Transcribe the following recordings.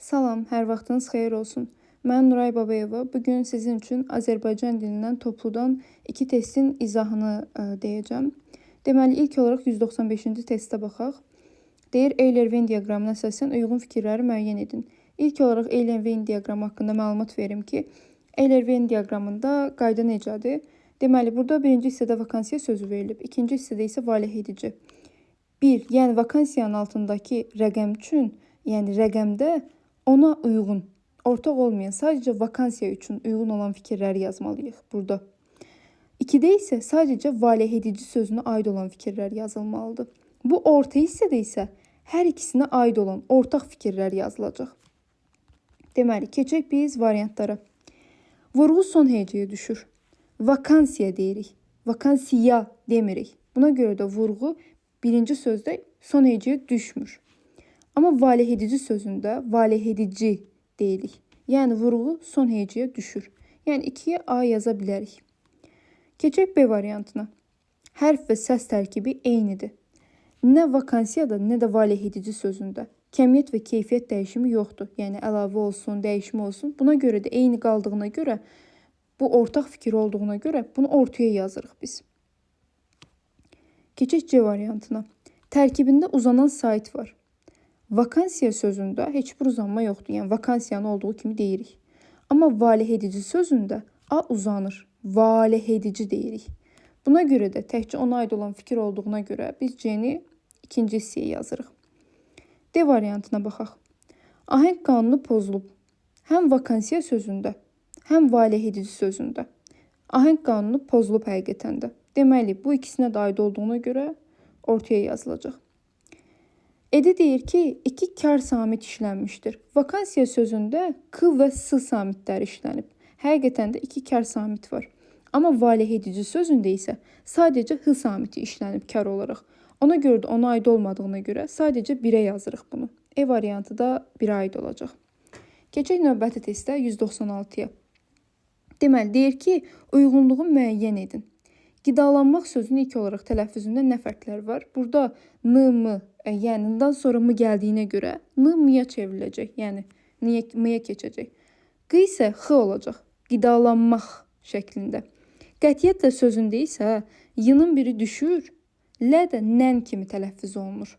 Salam, hər vaxtınız xeyir olsun. Mən Nuray Babayeva. Bugün sizin üçün Azərbaycan dilindən topludan 2 testin izahını deyəcəm. Deməli, ilk olaraq 195-ci testə baxaq. Deyir, Euler-Venn diaqramına əsasən uyğun fikirləri müəyyən edin. İlk olaraq Euler-Venn diaqramı haqqında məlumat verim ki, Euler-Venn diaqramında qayda necədir? Deməli, burada birinci hissədə vakansiya sözü verilib, ikinci hissədə isə valeh edici. 1. Yəni vakansiyanın altındakı rəqəm üçün, yəni rəqəmdə ona uyğun, ortaq olmayan, sadəcə vakansiya üçün uyğun olan fikirləri yazmalıyıq burada. 2-də isə sadəcə valeh edici sözünə aid olan fikirlər yazılmalıdır. Bu orta hissədə isə hər ikisinə aid olan ortaq fikirlər yazılacaq. Deməli, keçək biz variantlara. Vurğu son hecəyə düşür. Vakansiya deyirik. Vakansiya demirik. Buna görə də vurğu birinci sözdə son hecəyə düşmür. Amma valeh edici sözündə valeh edici deyirik. Yəni vurğu son hecəyə düşür. Yəni 2-yə A yaza bilərik. Keçək B variantına. Hərf və səs tərkibi eynidir. Nə vakansiyada, nə də valeh edici sözündə kəmiyyət və keyfiyyət dəyişimi yoxdur. Yəni əlavə olsun, dəyişmə olsun. Buna görə də eyni qaldığına görə, bu ortaq fikir olduğuna görə bunu ortaya yazırıq biz. Keçək C variantına. Tərkibində uzanan sait var. Vakansiya sözündə heç bir uzanma yoxdur. Yəni vakansiyanın olduğu kimi deyirik. Amma valeh edici sözündə A uzanır. Valeh edici deyirik. Buna görə də təkcə ona aid olan fikir olduğuna görə biz C-ni ikinci hissəyə yazırıq. D variantına baxaq. Ahəng qanunu pozulub. Həm vakansiya sözündə, həm valeh edici sözündə. Ahəng qanunu pozulub həqiqətən də. Deməli, bu ikisinə də aid olduğuna görə ortaya yazılacaq. Edi deyir ki, 2 kar samit işlənmişdir. Vakansiya sözündə K və S samitləri işlənib. Həqiqətən də 2 kar samit var. Amma valeh edici sözündə isə sadəcə H samiti işlənib kar olaraq. Ona görə də ona aid olmadığına görə sadəcə 1-ə yazırıq bunu. E variantı da 1-ə aid olacaq. Keçək növbəti testdə 196-ya. Deməli, deyir ki, uyğunluğu müəyyən edin. Qidalanmaq sözünün ilk olaraq tələffüzündə nə fərqlər var? Burada n, m, yəni n-dan sonra m gəldiyinə görə n m-ya çevriləcək, yəni m-ya keçəcək. Q isə x olacaq, qidalanmaq şəklində. Qətiyyətlə sözündə isə y-nın biri düşür, l də nən kimi tələffüz olunur.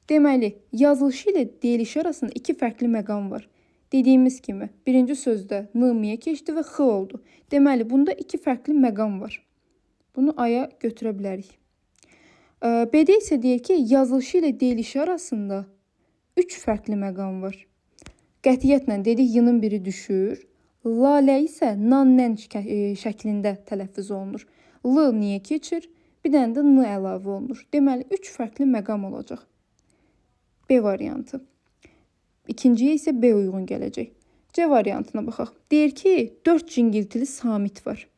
Deməli, yazılışı ilə deyilişi arasında 2 fərqli məqam var. Dediyimiz kimi, birinci sözdə n m-ya keçdi və x oldu. Deməli, bunda 2 fərqli məqam var. Bunu aya götürə bilərik. B-də isə deyir ki, yazılışı ilə deyilişi arasında 3 fərqli məqam var. Qətiyyətlə dedik, y-nın biri düşür. L isə nan-nən şəklində tələffüz olunur. L niyə keçir? Bir dənə də n əlavə olunur. Deməli, 3 fərqli məqam olacaq. B variantı. İkinciyə isə B uyğun gələcək. C variantına baxaq. Deyir ki, 4 cingiltili samit var.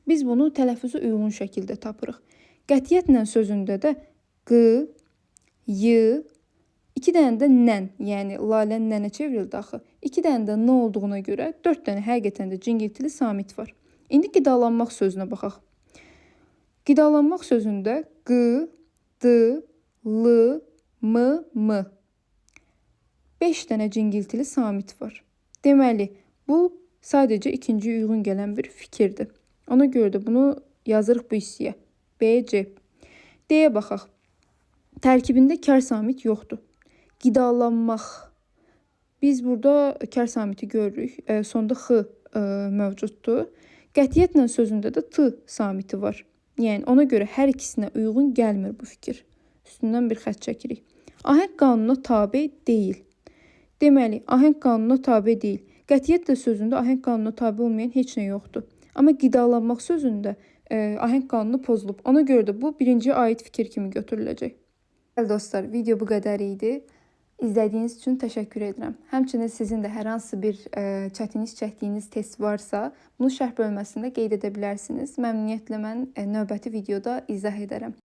Biz bunu tələffüzə uyğun şəkildə tapırıq. Qətiyyətlə sözündə də q, y, 2 dənə də nən, yəni lalən nənə çevrildi axı. 2 dənə də n olduğuna görə 4 dənə həqiqətən də cingiltili samit var. İndi qidalanmaq sözünə baxaq. Qidalanmaq sözündə q, d, l, m, m. 5 dənə cingiltili samit var. Deməli, bu sadəcə ikinci uyğun gələn bir fikirdir. Ona görə də bunu yazırıq bu hissəyə. B, C. D-yə baxaq. Tərkibində kar samit yoxdur. Qidalanmaq. Biz burada kar samiti görürük. Sonda x mövcuddur. Qətiyyətlə sözündə də t samiti var. Yəni, ona görə hər ikisinə uyğun gəlmir bu fikir. Üstündən bir xətt çəkirik. Ahəng qanununa tabe deyil. Deməli, ahəng qanununa tabe deyil. Qətiyyətlə sözündə ahəng qanununa tabe olmayan heç nə yoxdur. Amma qidalanmaq sözündə ahəng qanunu pozulub. Ona görə də bu birinciyə aid fikir kimi götürüləcək. Bəli dostlar, video bu qədər idi. İzlədiyiniz üçün təşəkkür edirəm. Həmçinin sizin də hər hansı bir çətinlik çəkdiyiniz test varsa, bunu şərh bölməsində qeyd edə bilərsiniz. Məmnuniyyətlə mən növbəti videoda izah edərəm.